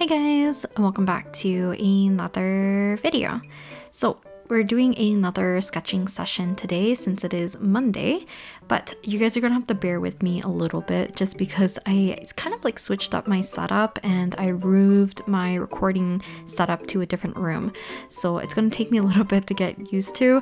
Hey guys, and welcome back to another video. So we're doing another sketching session today since it is Monday, but you guys are gonna have to bear with me a little bit just because I kind of like switched up my setup and I moved my recording setup to a different room. So it's gonna take me a little bit to get used to.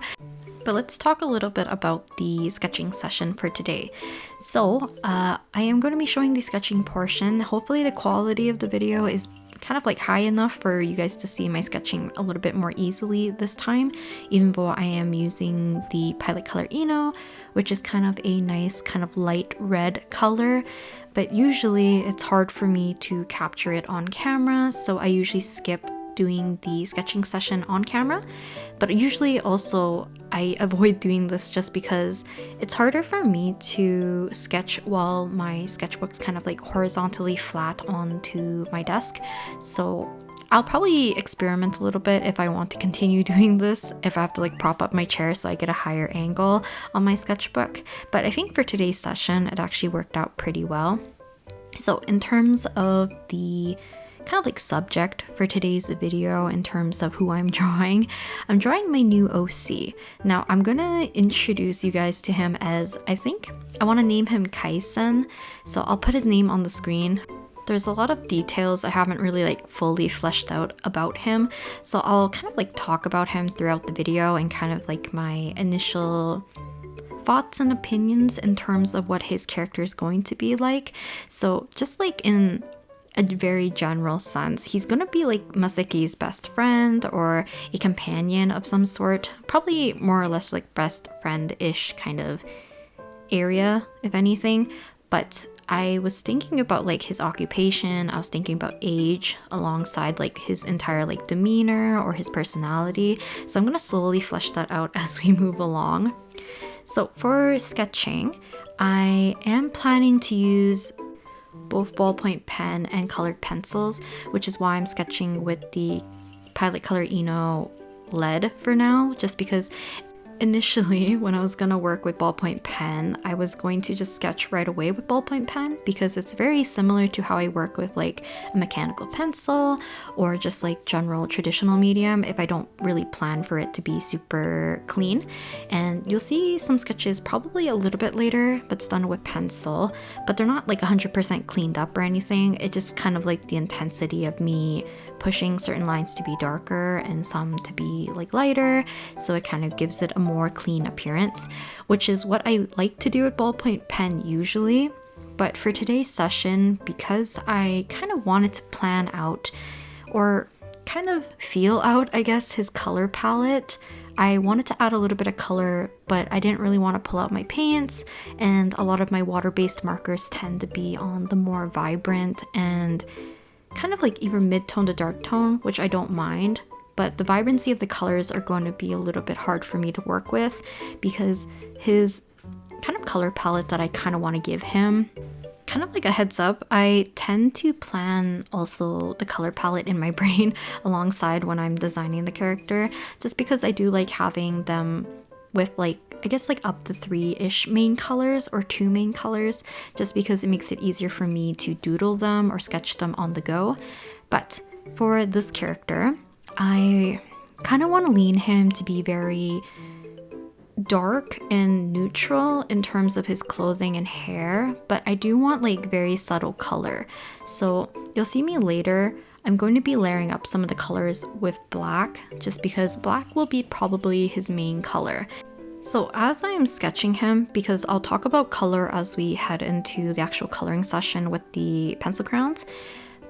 But let's talk a little bit about the sketching session for today. So I am going to be showing the sketching portion. Hopefully the quality of the video is kind of like high enough for you guys to see my sketching a little bit more easily this time, even though I am using the Pilot Color Eno, which is kind of a nice kind of light red color. But usually it's hard for me to capture it on camera, so I usually skip doing the sketching session on camera. But usually also I avoid doing this just because it's harder for me to sketch while my sketchbook's kind of like horizontally flat onto my desk. So I'll probably experiment a little bit if I want to continue doing this, if I have to like prop up my chair so I get a higher angle on my sketchbook. But I think for today's session it actually worked out pretty well. So in terms of the kind of like subject for today's video, in terms of who I'm drawing my new OC. Now I'm gonna introduce you guys to him as, I think I want to name him Kaisen, so I'll put his name on the screen. There's a lot of details I haven't really like fully fleshed out about him, so I'll kind of like talk about him throughout the video and kind of like my initial thoughts and opinions in terms of what his character is going to be like. So just like in a very general sense, he's gonna be like Masaki's best friend or a companion of some sort, probably more or less like best friend-ish kind of area, if anything. But I was thinking about like his occupation, I was thinking about age alongside like his entire like demeanor or his personality, so I'm gonna slowly flesh that out as we move along. So for sketching, I am planning to use both ballpoint pen and colored pencils, which is why I'm sketching with the Pilot Color Eno lead for now, just because initially when I was gonna work with ballpoint pen, I was going to just sketch right away with ballpoint pen because it's very similar to how I work with like a mechanical pencil or just like general traditional medium if I don't really plan for it to be super clean. And you'll see some sketches probably a little bit later but it's done with pencil, but they're not like 100% cleaned up or anything. It's just kind of like the intensity of me pushing certain lines to be darker and some to be like lighter, so it kind of gives it a more clean appearance, which is what I like to do with ballpoint pen usually. But for today's session, because I kind of wanted to plan out or kind of feel out, I guess, his color palette, I wanted to add a little bit of color, but I didn't really want to pull out my paints, and a lot of my water-based markers tend to be on the more vibrant and kind of like either mid-tone to dark tone, which I don't mind, but the vibrancy of the colors are going to be a little bit hard for me to work with because his kind of color palette that I kind of want to give him, kind of like a heads up, I tend to plan also the color palette in my brain alongside when I'm designing the character, just because I do like having them with like, I guess like up to 3-ish main colors or 2 main colors, just because it makes it easier for me to doodle them or sketch them on the go. But for this character, I kind of want to lean him to be very dark and neutral in terms of his clothing and hair, but I do want like very subtle color. So you'll see me later, I'm going to be layering up some of the colors with black, just because black will be probably his main color. So as I'm sketching him, because I'll talk about color as we head into the actual coloring session with the pencil crayons,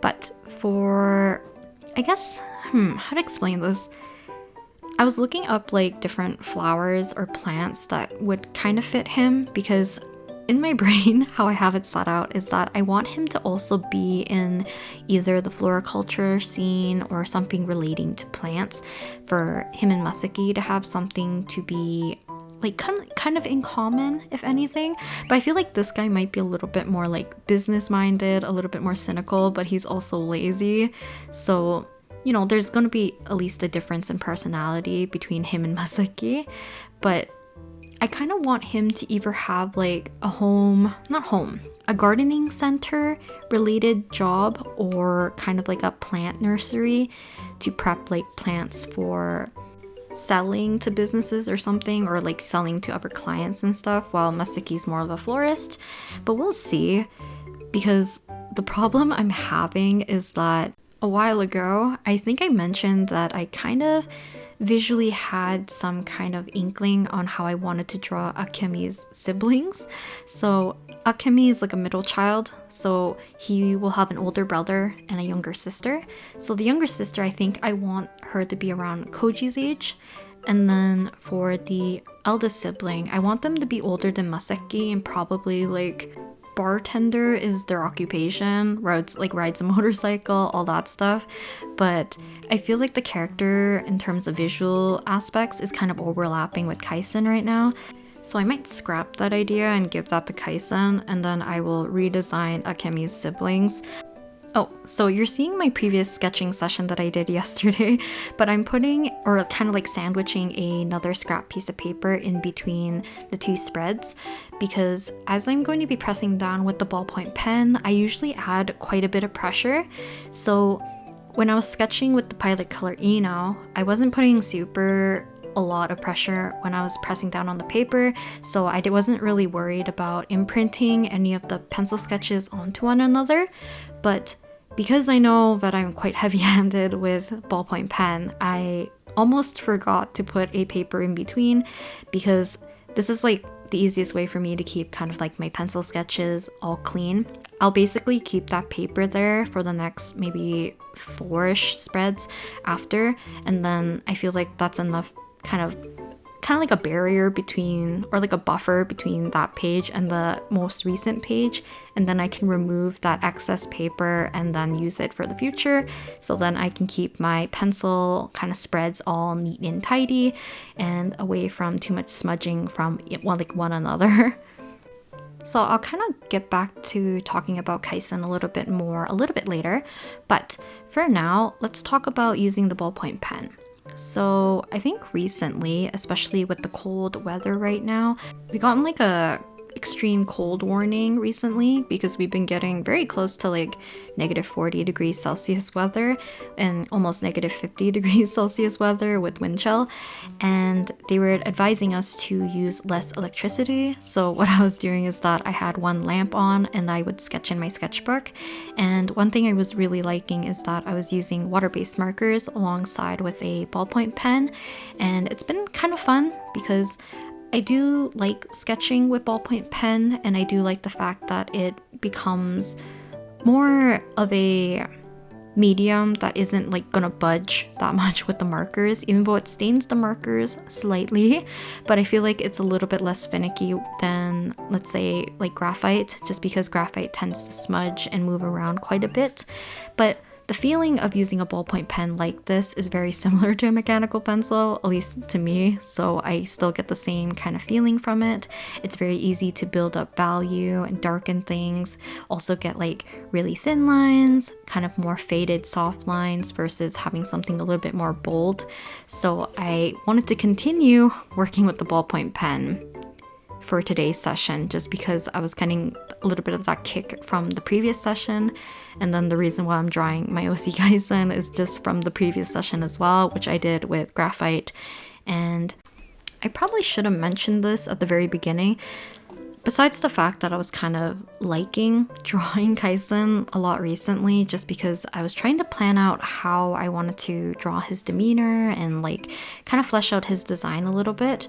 but for, I guess, how to explain this? I was looking up like different flowers or plants that would kind of fit him, because in my brain, how I have it set out is that I want him to also be in either the floriculture scene or something relating to plants, for him and Masaki to have something to be like kind of in common, if anything. But I feel like this guy might be a little bit more like business minded, a little bit more cynical, but he's also lazy. So, you know, there's gonna be at least a difference in personality between him and Masaki. But I kind of want him to either have like a home, not home, a gardening center related job, or kind of like a plant nursery to prep like plants for selling to businesses or something, or like selling to other clients and stuff, while Masaki's more of a florist. But we'll see, because the problem I'm having is that a while ago, I think I mentioned that I kind of visually had some kind of inkling on how I wanted to draw Akemi's siblings. So Akemi is like a middle child, so he will have an older brother and a younger sister. So the younger sister, I think I want her to be around Koji's age. And then for the eldest sibling, I want them to be older than Masaki, and probably like bartender is their occupation, rides a motorcycle, all that stuff. But I feel like the character in terms of visual aspects is kind of overlapping with Kaisen right now. So I might scrap that idea and give that to Kaisen, and then I will redesign Akemi's siblings. Oh, so you're seeing my previous sketching session that I did yesterday, but I'm putting, or kind of like sandwiching, another scrap piece of paper in between the two spreads, because as I'm going to be pressing down with the ballpoint pen, I usually add quite a bit of pressure. So when I was sketching with the Pilot Color Eno, I wasn't putting a lot of pressure when I was pressing down on the paper, so I wasn't really worried about imprinting any of the pencil sketches onto one another. But because I know that I'm quite heavy-handed with ballpoint pen, I almost forgot to put a paper in between, because this is like the easiest way for me to keep kind of like my pencil sketches all clean. I'll basically keep that paper there for the next maybe 4-ish spreads after, and then I feel like that's enough kind of like a barrier between, or like a buffer between that page and the most recent page, and then I can remove that excess paper and then use it for the future, so then I can keep my pencil kind of spreads all neat and tidy and away from too much smudging from one another. So I'll kind of get back to talking about Kaisen a little bit later, but for now, let's talk about using the ballpoint pen. So I think recently, especially with the cold weather right now, we gotten like a extreme cold warning recently, because we've been getting very close to like -40°C weather and almost -50°C weather with wind chill, and they were advising us to use less electricity. So what I was doing is that I had one lamp on and I would sketch in my sketchbook, and one thing I was really liking is that I was using water-based markers alongside with a ballpoint pen, and it's been kind of fun because I do like sketching with ballpoint pen, and I do like the fact that it becomes more of a medium that isn't like gonna budge that much with the markers, even though it stains the markers slightly, but I feel like it's a little bit less finicky than, let's say, like graphite, just because graphite tends to smudge and move around quite a bit. But the feeling of using a ballpoint pen like this is very similar to a mechanical pencil, at least to me, so I still get the same kind of feeling from it. It's very easy to build up value and darken things, also get like really thin lines, kind of more faded soft lines versus having something a little bit more bold. So I wanted to continue working with the ballpoint pen for today's session, just because I was getting a little bit of that kick from the previous session, and then the reason why I'm drawing my OC Kaisen is just from the previous session as well, which I did with graphite. And I probably should have mentioned this at the very beginning, besides the fact that I was kind of liking drawing Kaisen a lot recently, just because I was trying to plan out how I wanted to draw his demeanor and like kind of flesh out his design a little bit.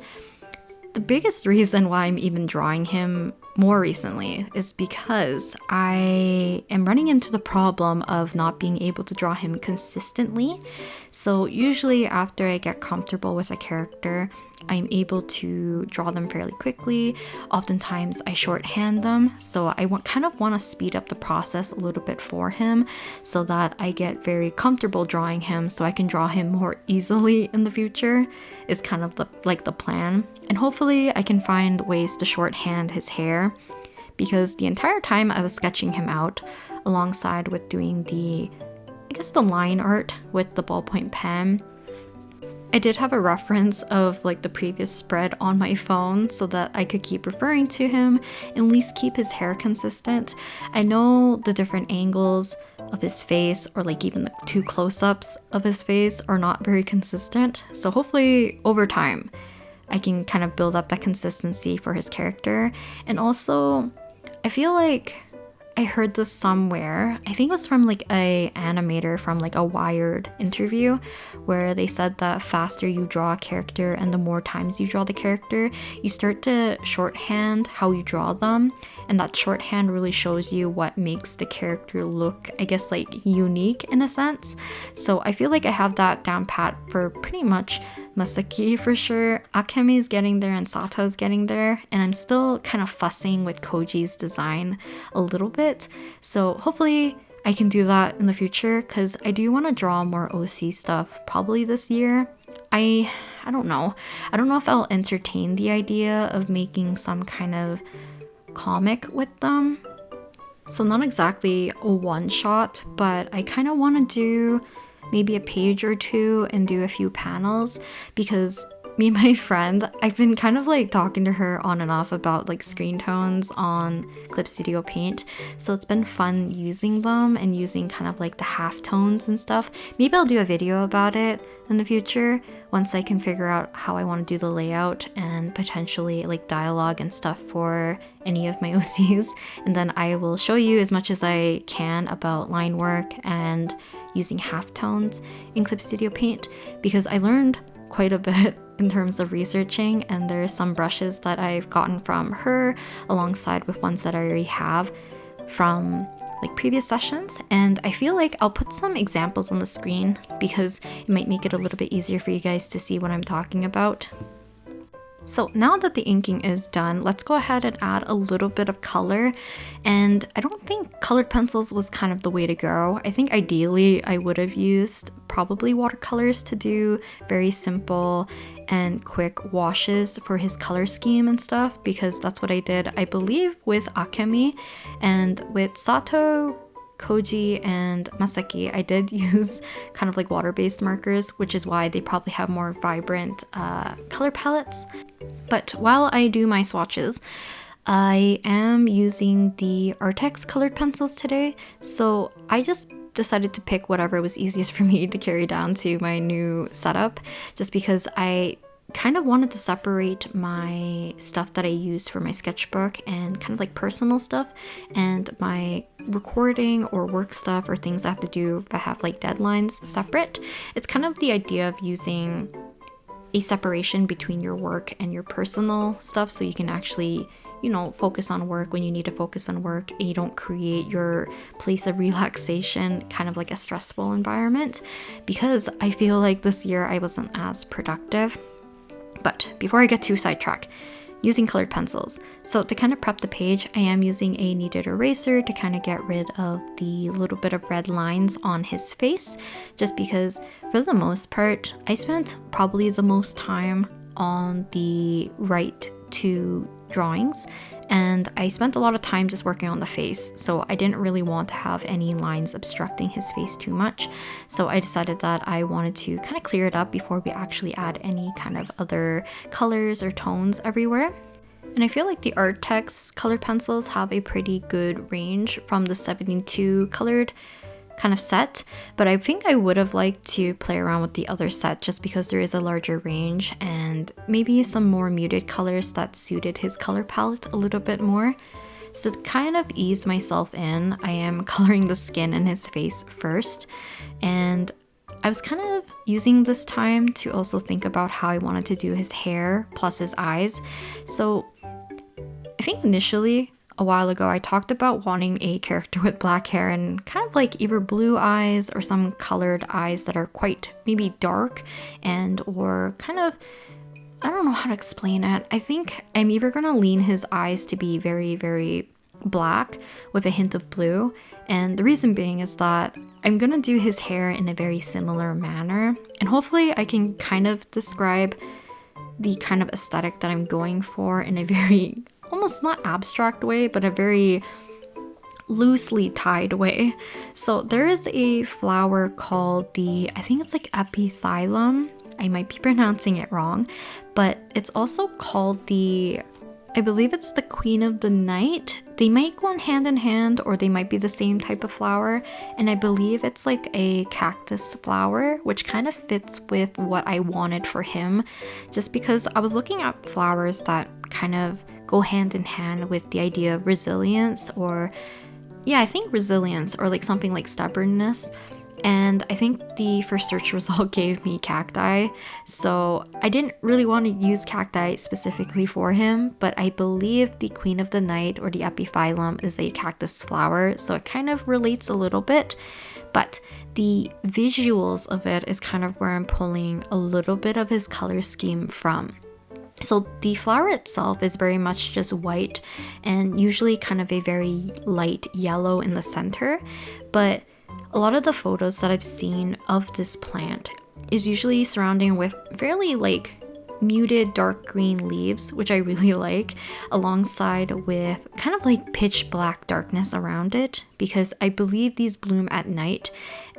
The biggest reason why I'm even drawing him more recently is because I am running into the problem of not being able to draw him consistently. So usually after I get comfortable with a character, I'm able to draw them fairly quickly. Oftentimes I shorthand them, so I kind of want to speed up the process a little bit for him so that I get very comfortable drawing him, so I can draw him more easily in the future is kind of the plan. And hopefully I can find ways to shorthand his hair, because the entire time I was sketching him out alongside with doing the line art with the ballpoint pen, I did have a reference of like the previous spread on my phone so that I could keep referring to him and at least keep his hair consistent. I know the different angles of his face, or like even the 2 close-ups of his face, are not very consistent. So hopefully over time I can kind of build up that consistency for his character. And also, I feel like I heard this somewhere. I think it was from like a animator from like a Wired interview, where they said that faster you draw a character and the more times you draw the character, you start to shorthand how you draw them, and that shorthand really shows you what makes the character look, I guess, like unique in a sense. So I feel like I have that down pat for pretty much Masaki for sure. Akemi is getting there and Sato is getting there, and I'm still kind of fussing with Koji's design a little bit. So hopefully I can do that in the future, because I do want to draw more OC stuff probably this year. I don't know. I don't know if I'll entertain the idea of making some kind of comic with them. So not exactly a one-shot, but I kind of want to do maybe a page or 2 and do a few panels, because me and my friend, I've been kind of like talking to her on and off about like screen tones on Clip Studio Paint. So it's been fun using them and using kind of like the half tones and stuff. Maybe I'll do a video about it in the future once I can figure out how I want to do the layout and potentially like dialogue and stuff for any of my OCs. And then I will show you as much as I can about line work and using half tones in Clip Studio Paint, because I learned quite a bit in terms of researching, and there's some brushes that I've gotten from her alongside with ones that I already have from like previous sessions, and I feel like I'll put some examples on the screen because it might make it a little bit easier for you guys to see what I'm talking about. So now that the inking is done, let's go ahead and add a little bit of color. And I don't think colored pencils was kind of the way to go. I think ideally I would have used probably watercolors to do very simple and quick washes for his color scheme and stuff, because that's what I did, I believe, with Akemi. And with Sato, Koji, and Masaki, I did use kind of like water-based markers, which is why they probably have more vibrant color palettes. But while I do my swatches, I am using the Arrtx colored pencils today, so I just decided to pick whatever was easiest for me to carry down to my new setup, just because I kind of wanted to separate my stuff that I use for my sketchbook and kind of like personal stuff, and my recording or work stuff or things I have to do if I have like deadlines separate. It's kind of the idea of using a separation between your work and your personal stuff, so you can actually, you know, focus on work when you need to focus on work, and you don't create your place of relaxation kind of like a stressful environment, because I feel like this year I wasn't as productive. But before I get too sidetracked, using colored pencils. So to kind of prep the page, I am using a kneaded eraser to kind of get rid of the little bit of red lines on his face, just because for the most part, I spent probably the most time on the right 2 drawings, and I spent a lot of time just working on the face, so I didn't really want to have any lines obstructing his face too much. So I decided that I wanted to kind of clear it up before we actually add any kind of other colors or tones everywhere. And I feel like the Arrtx colored pencils have a pretty good range from the 72 colored kind of set, but I think I would have liked to play around with the other set just because there is a larger range and maybe some more muted colors that suited his color palette a little bit more. So to kind of ease myself in, I am coloring the skin in his face first, and I was kind of using this time to also think about how I wanted to do his hair plus his eyes. So I think initially a while ago I talked about wanting a character with black hair and kind of like either blue eyes or some colored eyes that are quite maybe dark, and or kind of, I don't know how to explain it. I think I'm either gonna lean his eyes to be very, very black with a hint of blue, and the reason being is that I'm gonna do his hair in a very similar manner, and hopefully I can kind of describe the kind of aesthetic that I'm going for in a very almost not abstract way, but a very loosely tied way. So there is a flower called the, I think it's like epithylium. I might be pronouncing it wrong, but it's also called I believe it's the Queen of the Night. They might go hand in hand, or they might be the same type of flower, and I believe it's like a cactus flower, which kind of fits with what I wanted for him, just because I was looking at flowers that kind of go hand in hand with the idea of resilience, or yeah, I think resilience, or like something like stubbornness. And I think the first search result gave me cacti, so I didn't really want to use cacti specifically for him, but I believe the Queen of the Night, or the epiphyllum, is a cactus flower, so it kind of relates a little bit. But the visuals of it is kind of where I'm pulling a little bit of his color scheme from. So the flower itself is very much just white, and usually kind of a very light yellow in the center, but a lot of the photos that I've seen of this plant is usually surrounding with fairly like muted dark green leaves, which I really like, alongside with kind of like pitch black darkness around it, because I believe these bloom at night,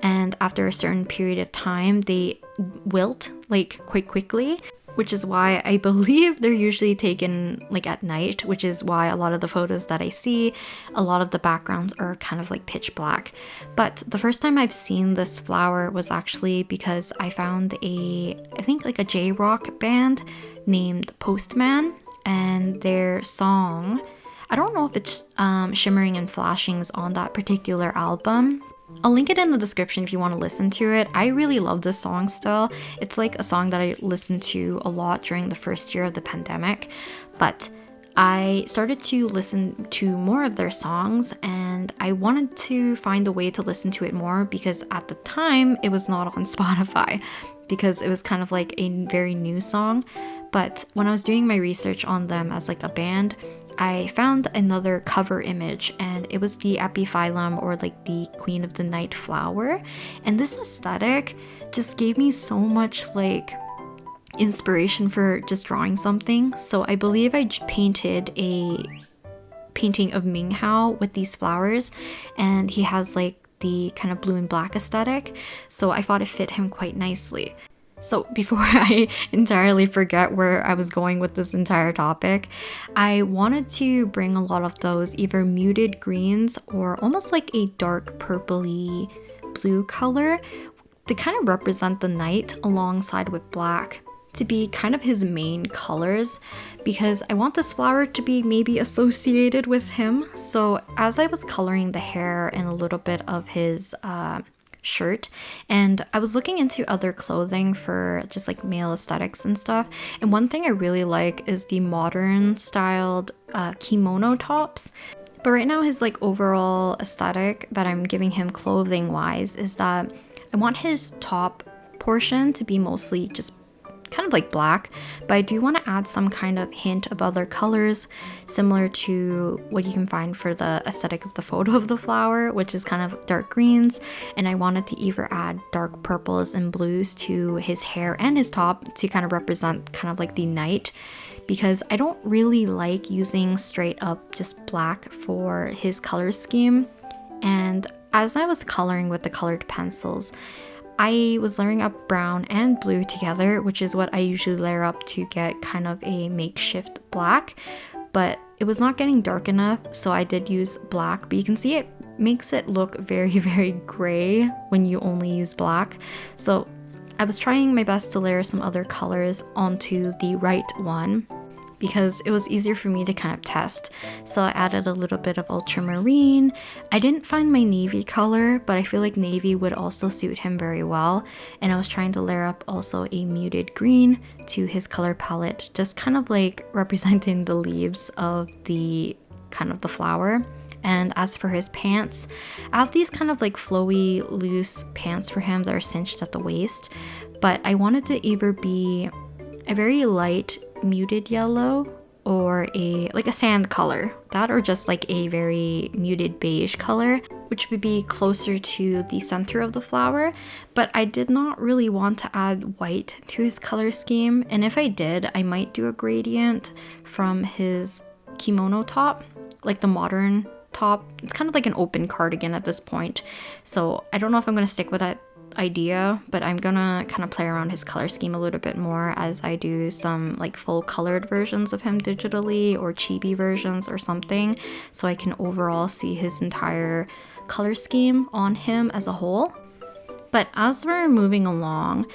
and after a certain period of time they wilt like quite quickly, which is why I believe they're usually taken like at night, which is why a lot of the photos that I see, a lot of the backgrounds are kind of like pitch black. But the first time I've seen this flower was actually because I found I think like a J-rock band named Postman, and their song, I don't know if it's Shimmering and Flashing is on that particular album. I'll link it in the description if you want to listen to it. I really love this song still. It's like a song that I listened to a lot during the first year of the pandemic, but I started to listen to more of their songs, and I wanted to find a way to listen to it more, because at the time it was not on Spotify, because it was kind of like a very new song. But when I was doing my research on them as like a band, I found another cover image, and it was the epiphyllum, or like the Queen of the Night flower, and this aesthetic just gave me so much like inspiration for just drawing something. So I believe I painted a painting of Ming Hao with these flowers, and he has like the kind of blue and black aesthetic, so I thought it fit him quite nicely. So before I entirely forget where I was going with this entire topic, I wanted to bring a lot of those either muted greens or almost like a dark purpley blue color to kind of represent the night, alongside with black to be kind of his main colors, because I want this flower to be maybe associated with him. So as I was coloring the hair and a little bit of his shirt, and I was looking into other clothing for just like male aesthetics and stuff, and one thing I really like is the modern styled kimono tops. But right now his like overall aesthetic that I'm giving him clothing wise is that I want his top portion to be mostly just kind of like black, but I do want to add some kind of hint of other colors similar to what you can find for the aesthetic of the photo of the flower, which is kind of dark greens, and I wanted to either add dark purples and blues to his hair and his top to kind of represent kind of like the night, because I don't really like using straight up just black for his color scheme. And as I was coloring with the colored pencils, I was layering up brown and blue together, which is what I usually layer up to get kind of a makeshift black, but it was not getting dark enough, so I did use black, but you can see it makes it look very, very gray when you only use black. So I was trying my best to layer some other colors onto the right one, because it was easier for me to kind of test. So I added a little bit of ultramarine. I didn't find my navy color, but I feel like navy would also suit him very well. And I was trying to layer up also a muted green to his color palette, just kind of like representing the leaves of the kind of the flower. And as for his pants, I have these kind of like flowy, loose pants for him that are cinched at the waist, but I wanted to either be a very light muted yellow or a sand color, that, or just like a very muted beige color, which would be closer to the center of the flower. But I did not really want to add white to his color scheme, and if I did, I might do a gradient from his kimono top, like the modern top. It's kind of like an open cardigan at this point, so I don't know if I'm going to stick with idea, but I'm gonna kind of play around his color scheme a little bit more as I do some like full colored versions of him digitally or chibi versions or something, so I can overall see his entire color scheme on him as a whole. But as we're moving along,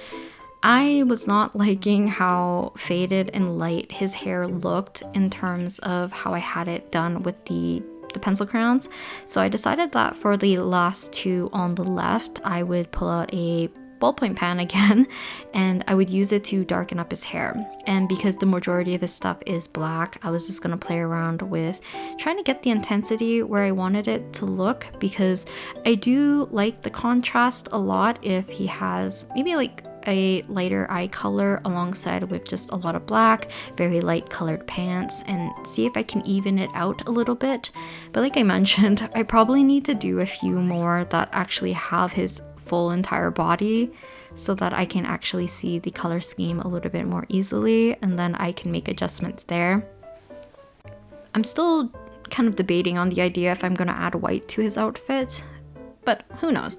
I was not liking how faded and light his hair looked in terms of how I had it done with the pencil crayons. So I decided that for the last two on the left, I would pull out a ballpoint pen again and I would use it to darken up his hair. And because the majority of his stuff is black, I was just gonna play around with trying to get the intensity where I wanted it to look, because I do like the contrast a lot if he has maybe like a lighter eye color alongside with just a lot of black, very light colored pants, and see if I can even it out a little bit. But like I mentioned, I probably need to do a few more that actually have his full entire body so that I can actually see the color scheme a little bit more easily, and then I can make adjustments there. I'm still kind of debating on the idea if I'm gonna add white to his outfit, but who knows.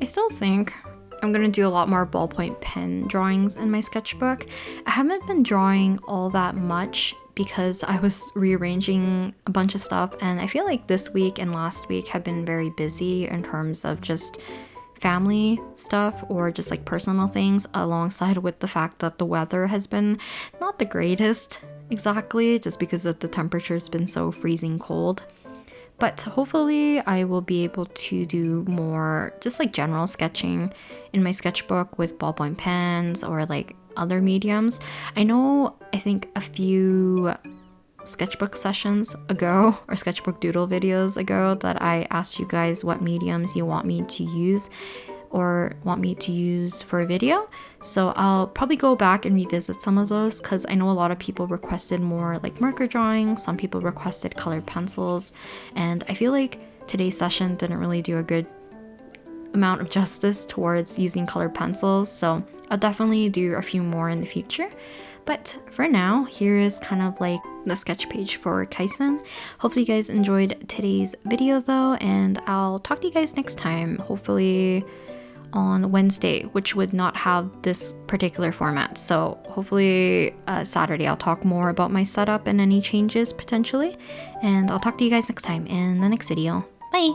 I still think I'm gonna do a lot more ballpoint pen drawings in my sketchbook. I haven't been drawing all that much because I was rearranging a bunch of stuff, and I feel like this week and last week have been very busy in terms of just family stuff or just like personal things, alongside with the fact that the weather has been not the greatest exactly, just because of the temperature's been so freezing cold. But hopefully I will be able to do more just like general sketching in my sketchbook with ballpoint pens or like other mediums. I think a few sketchbook sessions ago or sketchbook doodle videos ago that I asked you guys what mediums you want me to use or want me to use for a video. So I'll probably go back and revisit some of those, because I know a lot of people requested more like marker drawing, some people requested colored pencils, and I feel like today's session didn't really do a good amount of justice towards using colored pencils, so I'll definitely do a few more in the future. But for now, here is kind of like the sketch page for Kaisen. Hopefully you guys enjoyed today's video though, and I'll talk to you guys next time, hopefully on Wednesday, which would not have this particular format. So hopefully Saturday I'll talk more about my setup and any changes potentially. And I'll talk to you guys next time in the next video. Bye!